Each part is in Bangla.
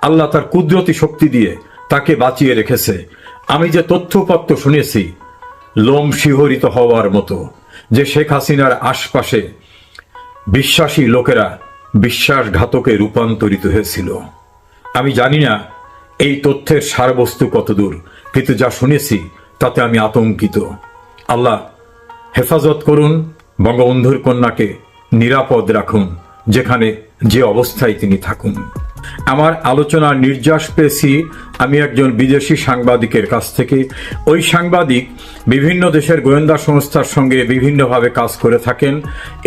আল্লাহ তার কুদরতি শক্তি দিয়ে তাকে বাঁচিয়ে রেখেছে। আমি যে তথ্যপত্র শুনেছি লোম শিহরিত হওয়ার মতো, যে শেখ হাসিনার আশপাশে বিশ্বাসী লোকেরা বিশ্বাসঘাতকে রূপান্তরিত হয়েছিল। আমি জানি না এই তথ্যের সারবস্তু কতদূর, কিন্তু যা শুনেছি তাতে আমি আতঙ্কিত। আল্লাহ হেফাজত করুন, বঙ্গবন্ধুর কন্যাকে নিরাপদ রাখুন যেখানে যে অবস্থায় তিনি থাকুন। আমার আলোচনার নির্যাস পেয়েছি আমি একজন বিদেশি সাংবাদিকের কাছ থেকে। ওই সাংবাদিক বিভিন্ন দেশের গোয়েন্দা সংস্থার সঙ্গে বিভিন্নভাবে কাজ করে থাকেন।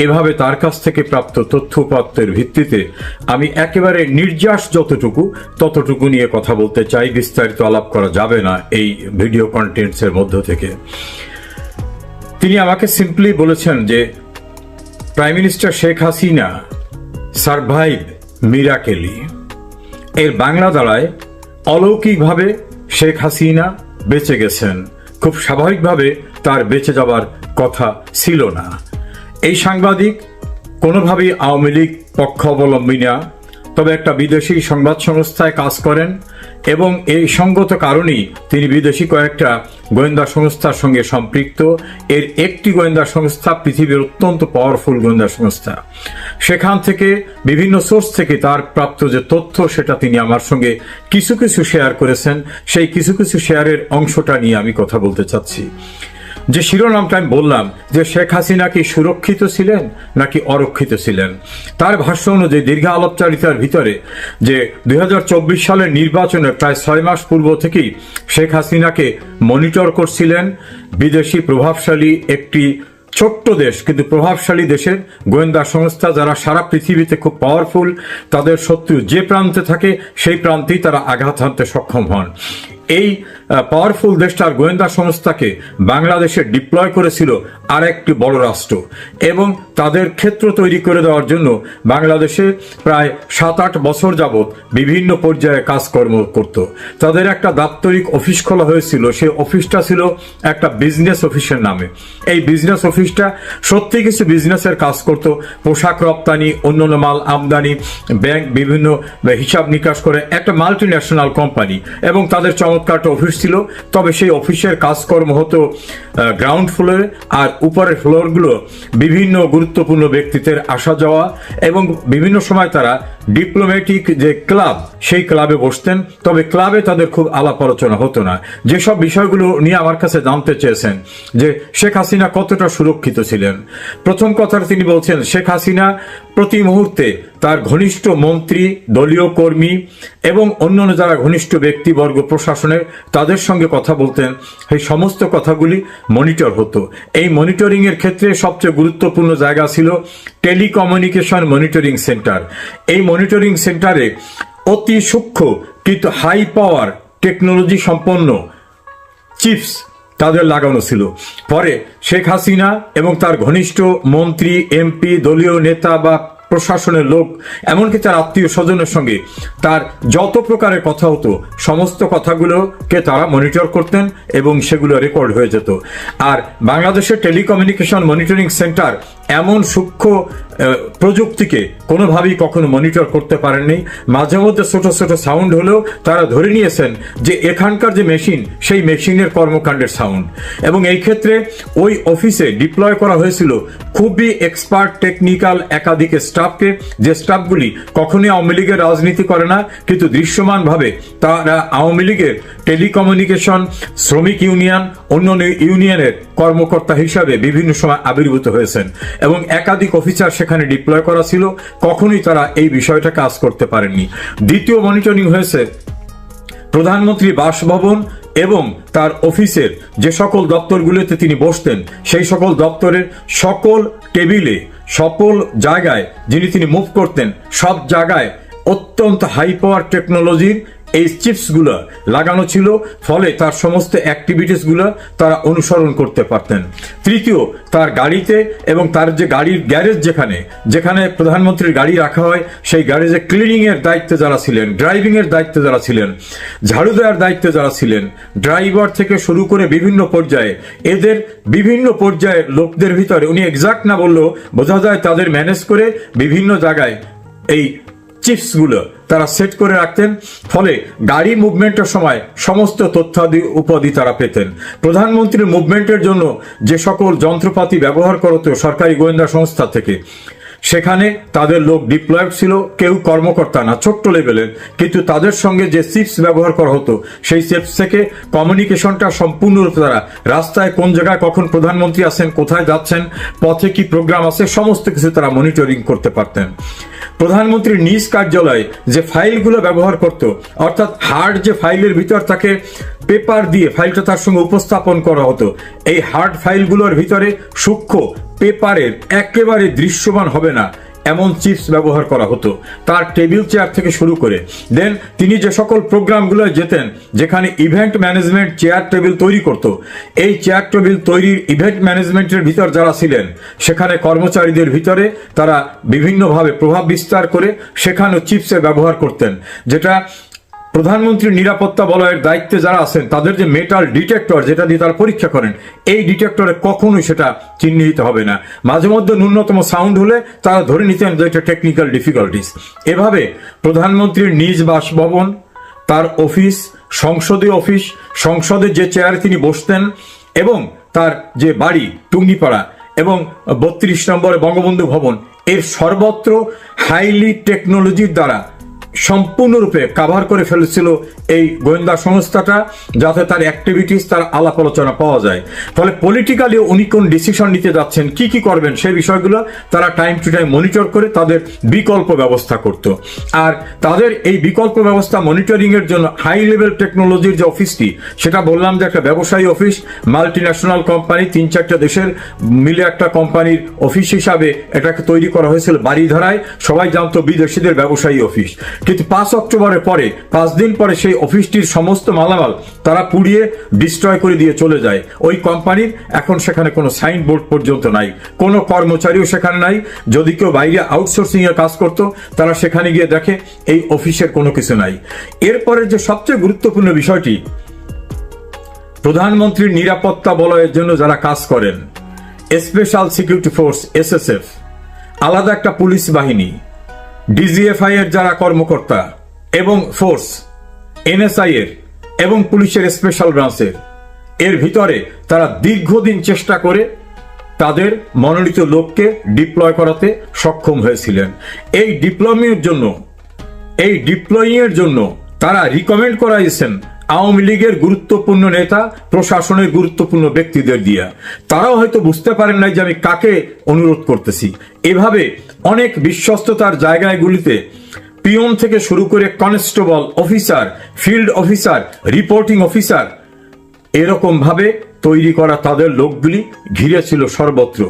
এভাবে তার কাছ থেকে প্রাপ্ত তথ্যপত্রের ভিত্তিতে আমি একেবারে নির্যাস ততটুকু নিয়ে কথা বলতে চাই। বিস্তারিত আলাপ করা যাবে না এই ভিডিও কন্টেন্টসের মধ্য থেকে। তিনি আমাকে সিম্পলি বলেছেন যে prime minister Sheikh Hasina survive miraculously. এর বাংলা দাঁড়ায় অলৌকিকভাবে শেখ হাসিনা বেঁচে গেছেন, খুব স্বাভাবিকভাবে তার বেঁচে যাবার কথা ছিল না। এই সাংবাদিক কোনোভাবেই আওয়ামী লীগ পক্ষ অবলম্বী না, তবে একটা বিদেশি সংবাদ সংস্থায় কাজ করেন এবং এই সঙ্গত কারণেই তিনি বিদেশি কয়েকটা গোয়েন্দা সংস্থার সঙ্গে সম্পৃক্ত। এর একটি গোয়েন্দা সংস্থা পৃথিবীর অত্যন্ত পাওয়ারফুল গোয়েন্দা সংস্থা। সেখান থেকে বিভিন্ন সোর্স থেকে তার প্রাপ্ত যে তথ্য সেটা তিনি আমার সঙ্গে কিছু কিছু শেয়ার করেছেন। সেই কিছু কিছু শেয়ারের অংশটা নিয়ে আমি কথা বলতে চাচ্ছি। যে শিরোনামটা আমি বললাম যে শেখ হাসিনা কি সুরক্ষিত ছিলেন নাকি অরক্ষিত ছিলেন, তার ভাষ্য অনুযায়ী দীর্ঘ আলাপচারিতার ভিতরে যে 2024 সালের নির্বাচনের প্রায় 6 মাস পূর্ব থেকেই শেখ হাসিনাকে মনিটর করছিলেন বিদেশি প্রভাবশালী একটি ছোট্ট দেশ কিন্তু প্রভাবশালী দেশের গোয়েন্দা সংস্থা, যারা সারা পৃথিবীতে খুব পাওয়ারফুল। তাদের শত্রু যে প্রান্তে থাকে সেই প্রান্তেই তারা আঘাত হানতে সক্ষম হন। এই পাওয়ারফুল দেশটার গোয়েন্দা সংস্থাকে বাংলাদেশে ডিপ্লয় করেছিল আরেকটি বড় রাষ্ট্র এবং তাদের ক্ষেত্র তৈরি করে দেওয়ার জন্য বাংলাদেশে প্রায় 7-8 বছর যাবৎ বিভিন্ন পর্যায়ে কাজকর্ম করত। তাদের একটা দাপ্তরিক অফিস খোলা হয়েছিল, সেই অফিসটা ছিল একটা বিজনেস অফিসের নামে। এই বিজনেস অফিসটা সত্যি কিছু বিজনেসের কাজ করত, পোশাক রপ্তানি, অন্যান্য মাল আমদানি, ব্যাংক বিভিন্ন হিসাব নিকাশ করে একটা মাল্টি ন্যাশনাল কোম্পানি এবং তাদের চমৎকার একটা অফিস ছিল। তবে সেই অফিসের কাজকর্ম হতো গ্রাউন্ড ফ্লোরে, আর উপরের ফ্লোরগুলো বিভিন্ন গুরুত্বপূর্ণ ব্যক্তিত্বের আসা যাওয়া এবং বিভিন্ন সময় তারা ডিপ্লোম্যাটিক যে ক্লাব সেই ক্লাবে বসতেন। তবে ক্লাবে তাদের খুব আলাপ আলোচনা হতো না। যেসব বিষয়গুলো নিয়ে আমার কাছে জানতে চেয়েছেন যে শেখ হাসিনা কতটা সুরক্ষিত ছিলেন, প্রথম কথা তিনি বলছেন শেখ হাসিনা প্রতি মুহূর্তে তার ঘনিষ্ঠ মন্ত্রী, দলীয় কর্মী এবং অন্যান্য যারা ঘনিষ্ঠ ব্যক্তিবর্গ প্রশাসনের তাদের সঙ্গে কথা বলতেন। এই সমস্ত কথাগুলি মনিটর হতো। এই মনিটরিং এর ক্ষেত্রে সবচেয়ে গুরুত্বপূর্ণ জায়গা ছিল টেলিকমিউনিকেশন মনিটরিং সেন্টার। এই মনিটরিং সেন্টারে অতি সূক্ষ্ম কিন্তু হাই পাওয়ার টেকনোলজি সম্পন্ন চিপস তাদের লাগানো ছিল। পরে শেখ হাসিনা এবং তার ঘনিষ্ঠ মন্ত্রী, এমপি, দলীয় নেতা বা প্রশাসনের লোক, এমনকি তার আত্মীয় স্বজনের সঙ্গে তার যত প্রকারের কথা হতো সমস্ত কথাগুলোকে তারা মনিটর করতেন এবং সেগুলো রেকর্ড হয়ে যেত। আর বাংলাদেশের টেলিকমিউনিকেশন মনিটরিং সেন্টার এমন সূক্ষ্ম প্রযুক্তিকে কোনোভাবেই কখনো মনিটর করতে পারেননি। মাঝে মধ্যে ছোট ছোট সাউন্ড হলেও তারা ধরে নিয়েছেন যে এখানকার যে মেশিন সেই মেশিনের কর্মকাণ্ডের সাউন্ড। এবং এই ক্ষেত্রে ওই অফিসে ডিপ্লয় করা হয়েছিল খুবই এক্সপার্ট টেকনিক্যাল একাধিক স্টাফকে, যে স্টাফগুলি কখনোই আওয়ামী লীগের রাজনীতি করে না, কিন্তু দৃশ্যমানভাবে তারা আওয়ামী লীগের টেলিকমিউনিকেশন, শ্রমিক ইউনিয়ন, অন্যান্য ইউনিয়নের কর্মকর্তা হিসাবে বিভিন্ন সময় আবির্ভূত হয়েছেন এবং একাধিক অফিসার সেখানে ডিপ্লয় করা ছিল। কখনোই তারা এই বিষয়টা কাজ করতে পারেননি। দ্বিতীয় মনিটরিং হয়েছে প্রধানমন্ত্রী বাসভবন এবং তার অফিসের যে সকল দপ্তরগুলোতে তিনি বসতেন সেই সকল দপ্তরের সকল টেবিলে, সকল জায়গায় যিনি তিনি মুভ করতেন, সব জায়গায় অত্যন্ত হাই পাওয়ার টেকনোলজির এই চিপসগুলো লাগানো ছিল। ফলে তার সমস্ত অ্যাক্টিভিটিসগুলো তারা অনুসরণ করতে পারতেন। তৃতীয়, তার গাড়িতে এবং তার যে গাড়ির গ্যারেজ যেখানে প্রধানমন্ত্রীর গাড়ি রাখা হয় সেই গ্যারেজে ক্লিনিং এর দায়িত্বে যারা ছিলেন, ড্রাইভিং এর দায়িত্বে যারা ছিলেন, ঝাড়ু দেওয়ার দায়িত্বে যারা ছিলেন, ড্রাইভার থেকে শুরু করে বিভিন্ন পর্যায়ে, এদের বিভিন্ন পর্যায়ের লোকদের ভিতরে উনি এক্সাক্ট না বললেও বোঝা যায় তাদের ম্যানেজ করে বিভিন্ন জায়গায় এই চিপসগুলো তারা সেট করে রাখতেন, ফলে গাড়ি মুভমেন্টের সময় সমস্ত তথ্যাদি উপাধি তারা পেতেন। প্রধানমন্ত্রীর মুভমেন্টের জন্য যে সকল যন্ত্রপাতি ব্যবহার করত সরকারি গোয়েন্দা সংস্থা থেকে, সেখানে তাদের লোক ডিপ্লয়েড ছিল, কেউ কর্মকর্তা না, ছোট্ট লেভেলের, কিন্তু তাদের সঙ্গে যে চিপস ব্যবহার করা হতো সেই চিপস থেকে কমিউনিকেশনটা সম্পূর্ণরূপে তারা রাস্তায় কোন জায়গায় কখন প্রধানমন্ত্রী আছেন, কোথায় যাচ্ছেন, পথে কি প্রোগ্রাম আছে, সমস্ত কিছু তারা মনিটরিং করতে পারতেন। প্রধানমন্ত্রীর নিজ কার্যালয়ে যে ফাইলগুলো ব্যবহার করত, অর্থাৎ হার্ড যে ফাইলের ভিতর তাকে পেপার দিয়ে ফাইলটা তার সঙ্গে উপস্থাপন করা হতো, এই হার্ড ফাইলগুলোর ভিতরে সূক্ষ্ম পেপারের একেবারে দৃশ্যমান হবে না এমন চিপস ব্যবহার করা হতো, তার টেবিল চেয়ার থেকে শুরু করে। দেন তিনি যে সকল প্রোগ্রামগুলো যেতেন, যেখানে ইভেন্ট ম্যানেজমেন্ট চেয়ার টেবিল তৈরি করত, এই চেয়ার টেবিল তৈরির ইভেন্ট ম্যানেজমেন্টের ভিতর যারা ছিলেন, সেখানে কর্মচারীদের ভিতরে তারা বিভিন্নভাবে প্রভাব বিস্তার করে সেখানেও চিপসের ব্যবহার করতেন, যেটা প্রধানমন্ত্রীর নিরাপত্তা বলয়ের দায়িত্বে যারা আছেন তাদের যে মেটাল ডিটেক্টর যেটা দিয়ে তারা পরীক্ষা করেন, এই ডিটেক্টরে কখনোই সেটা চিহ্নিত হবে না। মাঝে মধ্যে ন্যূনতম সাউন্ড হলে তারা ধরে নিতেন যে এটা টেকনিক্যাল ডিফিকাল্টিস। এভাবে প্রধানমন্ত্রীর নিজ বাসভবন, তার অফিস, সংসদীয় অফিস, সংসদে যে চেয়ারে তিনি বসতেন, এবং তার যে বাড়ি টুঙ্গিপাড়া এবং 32 নম্বরে বঙ্গবন্ধু ভবন, এর সর্বত্র হাইলি টেকনোলজির দ্বারা সম্পূর্ণরূপে কাভার করে ফেলেছিল এই গোয়েন্দা সংস্থাটা, যাতে তার অ্যাক্টিভিটিস, তার আলাপ আলোচনা পাওয়া যায়। ফলে পলিটিক্যালি উনি কোন ডিসিশন নিতে যাচ্ছেন, কি কি করবেন, সেই বিষয়গুলো তারা টাইম টু টাইম মনিটর করে তাদের বিকল্প ব্যবস্থা করত। আর তাদের এই বিকল্প ব্যবস্থা মনিটরিং এর জন্য হাই লেভেল টেকনোলজির যে অফিসটি, সেটা বললাম যে একটা ব্যবসায়ী অফিস, মাল্টি ন্যাশনাল কোম্পানি, 3-4টা দেশের মিলে একটা কোম্পানির অফিস হিসাবে এটাকে তৈরি করা হয়েছিল বাড়িধারায়। সবাই জানতো বিদেশিদের ব্যবসায়ী অফিস, কিন্তু 5 অক্টোবরের পরে 5 দিন পরে সেই অফিসটির সমস্ত মালামাল তারা পুড়িয়ে ডিস্ট্রয় করে দিয়ে চলে যায়। ওই কোম্পানির এখন সেখানে কোনো সাইনবোর্ড পর্যন্ত নাই, কোনো কর্মচারীও সেখানে নাই। যদি কেউ বাইরে আউটসোর্সিং এর কাজ করত, তারা সেখানে গিয়ে দেখে এই অফিসের কোনো কিছু নাই। এরপরে যে সবচেয়ে গুরুত্বপূর্ণ বিষয়টি, প্রধানমন্ত্রীর নিরাপত্তা বলয়ের জন্য যারা কাজ করেন, স্পেশাল সিকিউরিটি ফোর্স SSF, আলাদা একটা পুলিশ বাহিনী, DGFI এর যারা কর্মকর্তা এবং ফোর্স, NSI এর এবং পুলিশের স্পেশাল ব্রাঞ্চের, এর ভিতরে তারা দীর্ঘদিন চেষ্টা করে তাদের মনোনীত লোককে ডিপ্লয় করাতে সক্ষম হয়েছিলেন। এই ডিপ্লয়িং এর জন্য তারা রিকমেন্ড করাইছেন আওয়ামী লীগের গুরুত্বপূর্ণ নেতা, প্রশাসনের গুরুত্বপূর্ণ ব্যক্তিদের দিয়া। তারাও হয়তো বুঝতে পারেন নাই যে আমি কাকে অনুরোধ করতেছি। এভাবে অনেক বিশ্বস্ততার জায়গাগুলিতে পিয়ন থেকে শুরু করে constable, officer, field officer, reporting officer, এরকম ভাবে তৈরি করা তাদের লোকগুলি ঘিরে ছিল সর্বত্র।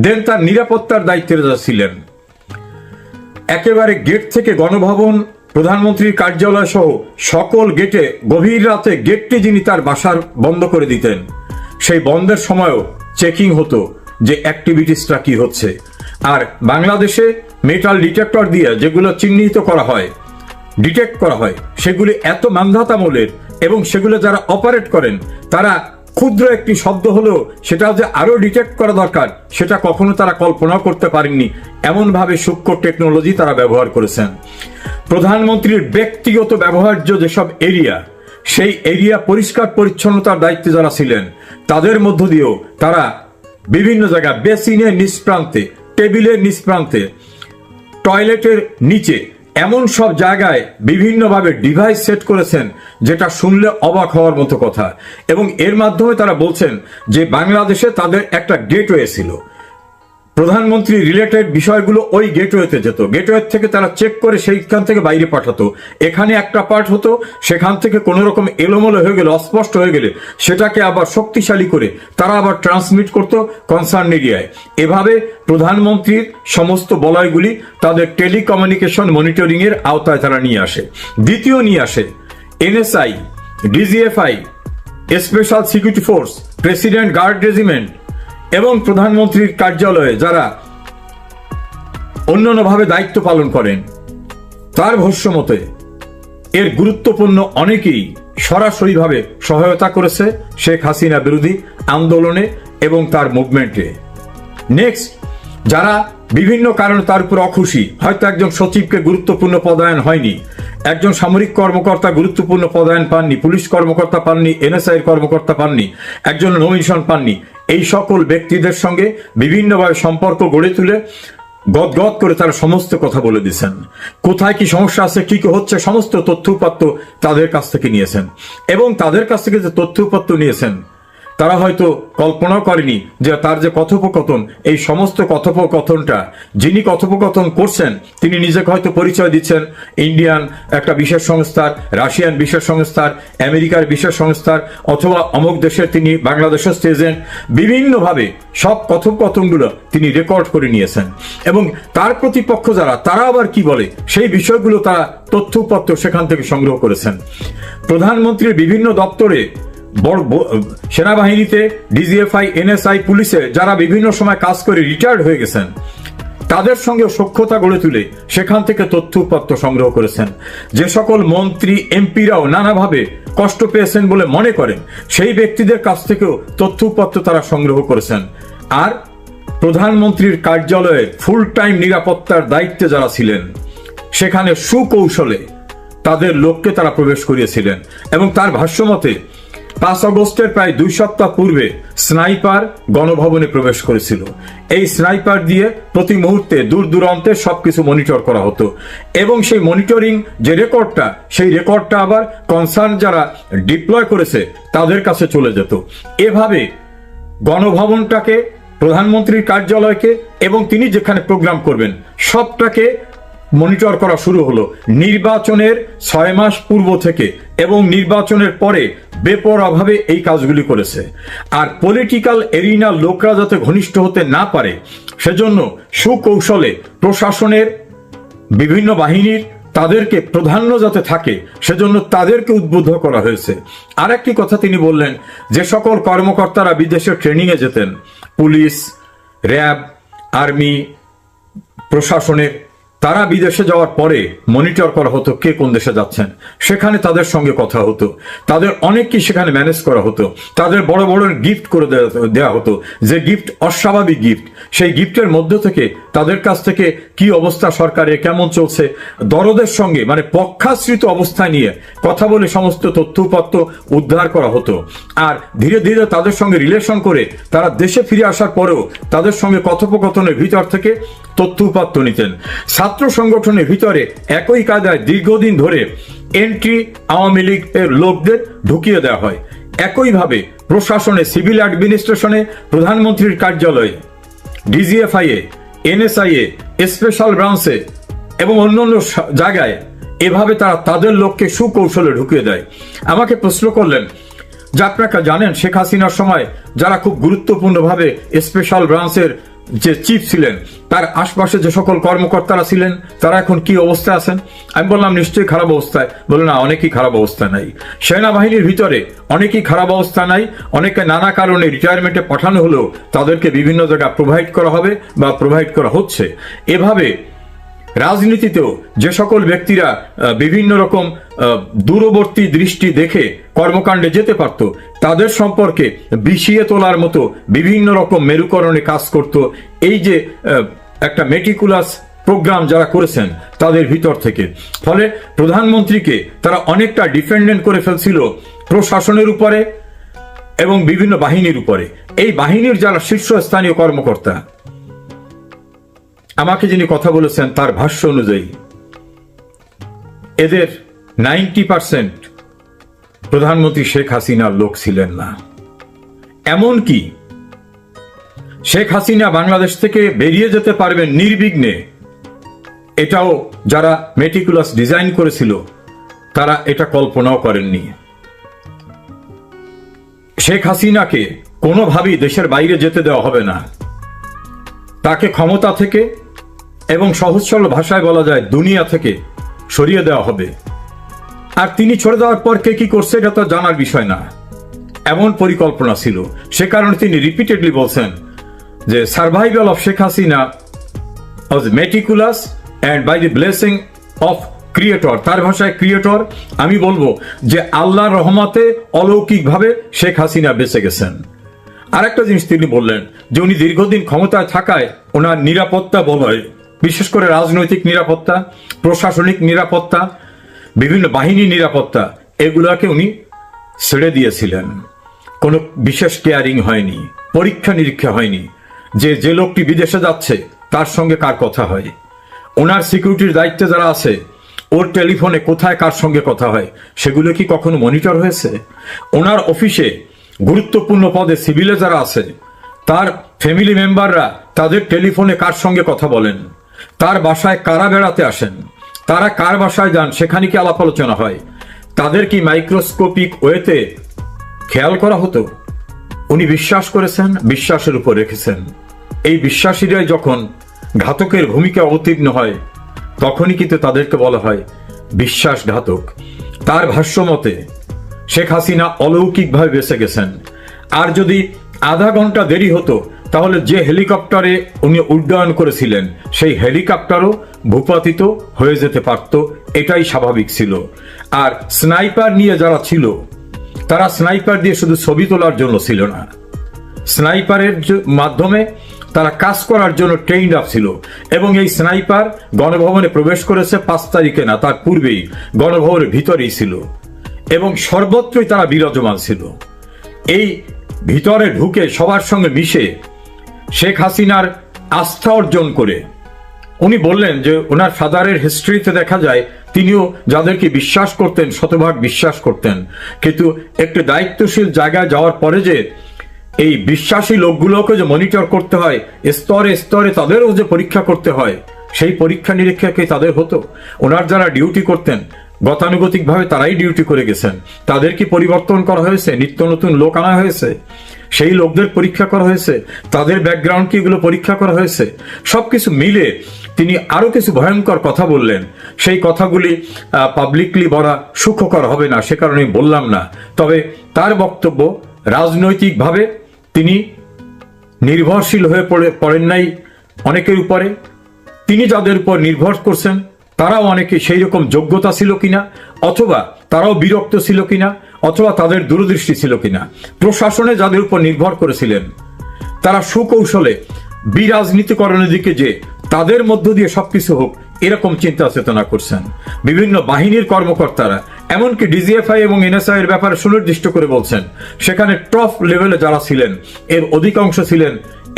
দেন তার নিরাপত্তার দায়িত্বে যারা ছিলেন, একেবারে গেট থেকে গণভবন, প্রধানমন্ত্রীর কার্যালয় সহ সকল গেটে গভীর রাতে গেটটি যিনি তার বাসার বন্ধ করে দিতেন, সেই বন্ধের সময়ও চেকিং হতো যে অ্যাক্টিভিটিসটা কি হচ্ছে। আর বাংলাদেশে মেটাল ডিটেক্টর দিয়ে যেগুলো চিহ্নিত করা হয়, ডিটেক্ট করা হয়, সেগুলি এত মান্ধাতামূলের, এবং সেগুলো যারা অপারেট করেন তারা ক্ষুদ্র একটি শব্দ হলেও সেটা যে আরো ডিটেক্ট করা দরকার, সেটা কখনো তারা কল্পনা করতে পারেননি। এমনভাবে সূক্ষ্ম টেকনোলজি তারা ব্যবহার করেছেন। প্রধানমন্ত্রীর ব্যক্তিগত ব্যবহার্য যেসব এরিয়া, সেই এরিয়া পরিষ্কার পরিচ্ছন্নতার দায়িত্বে যারা ছিলেন, তাদের মধ্য দিয়েও তারা বিভিন্ন জায়গায় বেসিনের নিচ প্রান্তে, টেবিলের নিচ প্রান্তে, টয়লেটের নিচে, এমন সব জায়গায় বিভিন্নভাবে ডিভাইস সেট করেছেন, যেটা শুনলে অবাক হওয়ার মতো কথা। এবং এর মাধ্যমে তারা বলছেন যে বাংলাদেশে তাদের একটা গেটওয়ে ছিল, প্রধানমন্ত্রী রিলেটেড বিষয়গুলো ওই গেটওয়েতে যেত, গেটওয়ে থেকে তারা চেক করে সেইখান থেকে বাইরে পাঠাতো। এখানে একটা পার্ট হতো, সেখান থেকে কোনো রকম এলোমেলো হয়ে গেলে, অস্পষ্ট হয়ে গেলে, সেটাকে আবার শক্তিশালী করে তারা আবার ট্রান্সমিট করত কনসার্ন এরিয়ায়। এভাবে প্রধানমন্ত্রীর সমস্ত বলয়গুলি তাদের টেলিকমিউনিকেশন মনিটরিং এর আওতায় তারা নিয়ে আসে। দ্বিতীয় নিয়ে আসে NSI, DGFI, special security force, president guard regiment এবং প্রধানমন্ত্রীর কার্যালয়ে যারা অন্যান্যভাবে দায়িত্ব পালন করেন। তার ভাষ্য মতে এর গুরুত্বপূর্ণ অনেকেই সরাসরিভাবে সহায়তা করেছে শেখ হাসিনা বিরোধী আন্দোলনে এবং তার মুভমেন্টে। নেক্সট, যারা বিভিন্ন কারণে তার উপর অখুশি, হয়তো একজন সচিবকে গুরুত্বপূর্ণ পদায়ন হয়নি, একজন সামরিক কর্মকর্তা গুরুত্বপূর্ণ পদায়ন পাননি, পুলিশ কর্মকর্তা পাননি, এনএসআই কর্মকর্তা পাননি, একজন নমিনেশন পাননি, এই সকল ব্যক্তিদের সঙ্গে বিভিন্নভাবে সম্পর্ক গড়ে তুলে গদগদ করে তারা সমস্ত কথা বলে দিয়েছেন। কোথায় কি সমস্যা আছে, কি কি হচ্ছে, সমস্ত তথ্য উপাত্ত তাদের কাছ থেকে নিয়েছেন। এবং তাদের কাছ থেকে যে তথ্য উপাত্ত নিয়েছেন, তারা হয়তো কল্পনাও করেনি যে তার যে কথোপকথন, এই সমস্ত কথোপকথনটা যিনি কথোপকথন করছেন তিনি নিজেকে হয়তো পরিচয় দিচ্ছেন ইন্ডিয়ান একটা বিশেষ সংস্থার, রাশিয়ান বিশেষ সংস্থার, আমেরিকার বিশেষ সংস্থার, অথবা অমুক দেশের তিনি বাংলাদেশের এজেন্ট। বিভিন্নভাবে সব কথোপকথনগুলো তিনি রেকর্ড করে নিয়েছেন এবং তার প্রতিপক্ষ যারা, তারা আবার কি বলে সেই বিষয়গুলো তারা তথ্যপত্র সেখান থেকে সংগ্রহ করেছেন। প্রধানমন্ত্রীর বিভিন্ন দপ্তরে, সেনাবাহিনীতে, ডিজিএফআই, এনএসআই, পুলিশে যারা বিভিন্ন সময় কাজ করে রিটায়ার্ড হয়ে গেছেন, তাদের সঙ্গে সখ্যতা গড়ে তুলে সেখান থেকে তথ্যপত্র সংগ্রহ করেছেন। যে সকল মন্ত্রী এমপিরাও নানাভাবে কষ্ট পেয়েছেন বলে মনে করেন, সেই ব্যক্তিদের কাছ থেকেও তথ্যপত্র তারা সংগ্রহ করেছেন। আর প্রধানমন্ত্রীর কার্যালয়ে ফুল টাইম নিরাপত্তার দায়িত্বে যারা ছিলেন, সেখানে সুকৌশলে তাদের লোককে তারা প্রবেশ করিয়েছিলেন। এবং তার ভাষ্যমতে 5 আগস্টের প্রায় 2 সপ্তাহ পূর্বে স্নাইপার গণভবনে প্রবেশ করেছিল। এই স্নাইপার দিয়ে প্রতি মুহূর্তে দূর দূরান্তে সবকিছু মনিটর করা হতো এবং সেই মনিটরিং যে রেকর্ডটা, সেই রেকর্ডটা আবার কনসার্ন যারা ডিপ্লয় করেছে তাদের কাছে চলে যেত। এভাবে গণভবনটাকে, প্রধানমন্ত্রীর কার্যালয়কে এবং তিনি যেখানে প্রোগ্রাম করবেন সবটাকে মনিটর করা শুরু হলো নির্বাচনের 6 মাস পূর্ব থেকে, এবং নির্বাচনের পরে বেপরোয়াভাবে এই কাজগুলি করেছে। আর পলিটিক্যাল এরিনার লোকরা যাতে ঘনিষ্ঠ হতে না পারে সেজন্য সুকৌশলে প্রশাসনের বিভিন্ন বাহিনীর তাদেরকে প্রাধান্য যাতে থাকে সেজন্য তাদেরকে উদ্বুদ্ধ করা হয়েছে। আর একটি কথা তিনি বললেন, যে সকল কর্মকর্তারা বিদেশে ট্রেনিংয়ে যেতেন, পুলিশ, র্যাব, আর্মি, প্রশাসনের, তারা বিদেশে যাওয়ার পরে মনিটর করা হতো কে কোন দেশে যাচ্ছেন, সেখানে তাদের সঙ্গে কথা হতো, তাদের অনেককেই সেখানে ম্যানেজ করা হতো, তাদের বড় বড় গিফট করে দেওয়া হতো, যে গিফট অস্বাভাবিক গিফট, সেই গিফটের মধ্য থেকে তাদের কাছ থেকে কি অবস্থা সরকারে, কেমন চলছে, দরদের সঙ্গে মানে পক্ষাশ্রিত অবস্থায় নিয়ে কথা বলে সমস্ত তথ্যপত্র উদ্ধার করা হতো। আর ধীরে ধীরে তাদের সঙ্গে রিলেশন করে তারা দেশে ফিরে আসার পরেও তাদের সঙ্গে কথোপকথনের ভিতর থেকে তথ্যপত্র নিতেন। ছাত্র সংগঠনের ভিতরে একই কায়দায় দীর্ঘদিন ধরে এন্ট্রি আওয়ামী লীগ এর লোকদের ঢুকিয়ে দেওয়া হয়। একইভাবে প্রশাসনে, সিভিল অ্যাডমিনিস্ট্রেশনে, প্রধানমন্ত্রীর কার্যালয়ে, ডিজিএফআই এ, এনএসআই এ, স্পেশাল ব্রাঞ্চে এবং অন্যান্য জায়গায় এভাবে তারা তাদের লোককে সুকৌশলে ঢুকিয়ে দেয়। আমাকে প্রশ্ন করলেন যে আপনারা জানেন শেখ হাসিনার সময় যারা খুব গুরুত্বপূর্ণভাবে স্পেশাল ব্রাঞ্চের যে চিফ ছিলেন, তার আশপাশে যে সকল কর্মকর্তারা ছিলেন তারা এখন কি অবস্থায় আছেন? আমি বললাম নিশ্চয়ই খারাপ অবস্থায়। বললেন না, অনেকেই খারাপ অবস্থা নাই। সেনাবাহিনীর ভিতরে অনেকেই খারাপ অবস্থা নাই, অনেকে নানা কারণে রিটায়ারমেন্টে পাঠানো হলেও তাদেরকে বিভিন্ন জায়গায় প্রোভাইড করা হবে বা প্রোভাইড করা হচ্ছে। এভাবে রাজনীতিতেও যে সকল ব্যক্তিরা বিভিন্ন রকম দূরবর্তী দৃষ্টি দেখে কর্মকাণ্ডে যেতে পারত, তাদের সম্পর্কে বিষিয়ে তোলার মতো বিভিন্ন রকম মেরুকরণে কাজ করত। এই যে একটা মেটিকুলাস প্রোগ্রাম যারা করেছেন তাদের ভিতর থেকে, ফলে প্রধানমন্ত্রীকে তারা অনেকটা ডিপেন্ডেন্ট করে ফেলছিল প্রশাসনের উপরে এবং বিভিন্ন বাহিনীর উপরে। এই বাহিনীর যারা শীর্ষস্থানীয় কর্মকর্তা, আমাকে যিনি কথা বলেছেন তার ভাষ্য অনুযায়ী এদের 90% প্রধানমন্ত্রী শেখ হাসিনার লোক ছিলেন না। এমনকি শেখ হাসিনা বাংলাদেশ থেকে বেরিয়ে যেতে পারবেন নির্বিঘ্নে, এটাও যারা মেটিকুলাস ডিজাইন করেছিল তারা এটা কল্পনাও করেননি। শেখ হাসিনাকে কোনোভাবেই দেশের বাইরে যেতে দেওয়া হবে না, তাকে ক্ষমতা থেকে এবং সহজ সরল ভাষায় বলা যায় দুনিয়া থেকে সরিয়ে দেওয়া হবে। আর তিনি সরে দেওয়ার পর কে কি করছে এটা তো জানার বিষয় না, এমন পরিকল্পনা ছিল। সে কারণে তিনি রিপিটেডলি বলছেন যে survival of Sheikh Hasina was meticulous and by the blessing of creator. তার ভাষায় ক্রিয়েটর, আমি বলবো যে আল্লাহর রহমতে অলৌকিকভাবে শেখ হাসিনা বেঁচে গেছেন। আরেকটা জিনিস তিনি বললেন যে উনি দীর্ঘদিন ক্ষমতায় থাকায় ওনার নিরাপত্তা বলয়, বিশেষ করে রাজনৈতিক নিরাপত্তা, প্রশাসনিক নিরাপত্তা, বিভিন্ন বাহিনী নিরাপত্তা, এগুলাকে উনি ছেড়ে দিয়েছিলেন। কোনো বিশেষ কেয়ারিং হয়নি, পরীক্ষা নিরীক্ষা হয়নি যে যে লোকটি বিদেশে যাচ্ছে তার সঙ্গে কার কথা হয়, ওনার সিকিউরিটির দায়িত্বে যারা আছে ওর টেলিফোনে কোথায় কার সঙ্গে কথা হয় সেগুলো কি কখনো মনিটর হয়েছে? ওনার অফিসে গুরুত্বপূর্ণ পদে সিভিলে যারা আছে তার ফ্যামিলি মেম্বাররা তাদের টেলিফোনে কার সঙ্গে কথা বলেন, তার বাসায় কারা বেড়াতে আসেন, তারা কার বাসায় যান সেখানে কি আলাপ আলোচনা হয়, তাদের কি মাইক্রোস্কোপিক ওয়েতে খেয়াল করা হতো? উনি বিশ্বাস করেছেন, বিশ্বাসের উপর রেখেছেন। এই বিশ্বাসীরাই যখন ঘাতকের ভূমিকা অবতীর্ণ হয় তখনই কিন্তু তাদেরকে বলা হয় বিশ্বাসঘাতক। তার ভাষ্য মতে শেখ হাসিনা অলৌকিকভাবে বেঁচে গেছেন। আর যদি আধা ঘন্টা দেরি হতো তাহলে যে হেলিকপ্টারে উনি উড্ডয়ন করেছিলেন সেই হেলিকপ্টারও ভূপাতিত হয়ে যেতে পারত, এটাই স্বাভাবিক ছিল। আর স্নাইপার নিয়ে যারা ছিল তারা স্নাইপার দিয়ে শুধু ছবি তোলার জন্য ছিল না, স্নাইপারের মাধ্যমে তারা কাজ করার জন্য ট্রেইনড আপ ছিল। এবং এই স্নাইপার গণভবনে প্রবেশ করেছে 5 তারিখে না, তার পূর্বেই গণভবনের ভিতরেই ছিল এবং সর্বত্রই তারা বিরাজমান ছিল। এই ভিতরে ঢুকে সবার সঙ্গে মিশে শেখ হাসিনার আস্থা অর্জন করে উনি বললেন যে ওনার ফাদারের হিস্ট্রিতে দেখা যায় তিনিও যাদেরকে বিশ্বাস করতেন শতভাগ বিশ্বাস করতেন, কিন্তু একটু দায়িত্বশীল জায়গায় যাওয়ার পরে যে এই বিশ্বাসী লোকগুলোকে যে মনিটর করতে হয়, স্তরে স্তরে তাদেরও যে পরীক্ষা করতে হয়, সেই পরীক্ষা নিরীক্ষা কি তাদের হতো? ওনার যারা ডিউটি করতেন গতানুগতিকভাবে তারাই ডিউটি করে গেছেন, তাদের কি পরিবর্তন করা হয়েছে? নিত্য নতুন লোক আনা হয়েছে, সেই লোকদের পরীক্ষা করা হয়েছে, তাদের ব্যাকগ্রাউন্ড কি এগুলো পরীক্ষা করা হয়েছে? সবকিছু মিলে তিনি আরো কিছু ভয়ঙ্কর কথা বললেন। সেই কথাগুলি পাবলিকলি বলা সুখকর হবে না, সে কারণে বললাম না। তবে তার বক্তব্য রাজনৈতিকভাবে তিনি নির্ভরশীল হয়ে পড়েন নাই অনেকের উপরে, তিনি যাদের উপর নির্ভর করছেন তারাও অনেকে সেই রকম যোগ্যতা ছিল কিনা, অথবা তারাও বিরক্ত ছিল কিনা, অথবা তাদের দূরদৃষ্টি ছিল কিনা। প্রশাসনে যাদের উপর নির্ভর করেছিলেন তারা সুকৌশলে বিরাজনীতিকরণের দিকে যে তাদের মধ্য দিয়ে সবকিছু হোক এরকম চিন্তা চেতনা করছেন। বিভিন্ন বাহিনীর কর্মকর্তারা এমনকি ডিজিএফআই এবং এনএসআই এর ব্যাপারে সুনির্দিষ্ট করে বলছেন সেখানে টপ লেভেলে যারা ছিলেন এর অধিকাংশ ছিলেন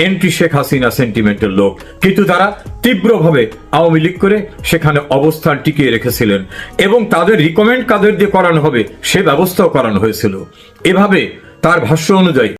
এন্টি শেখ হাসিনা সেন্টিমেন্টের লোক, কিন্তু তারা তীব্রভাবে আওয়ামী লীগ করে সেখানে অবস্থান টিকিয়ে রেখেছিলেন এবং তাদের রিকমেন্ড কাদের দিয়ে করানো হবে সে ব্যবস্থাও করানো হয়েছিল। এভাবে তার ভাষ্য অনুযায়ী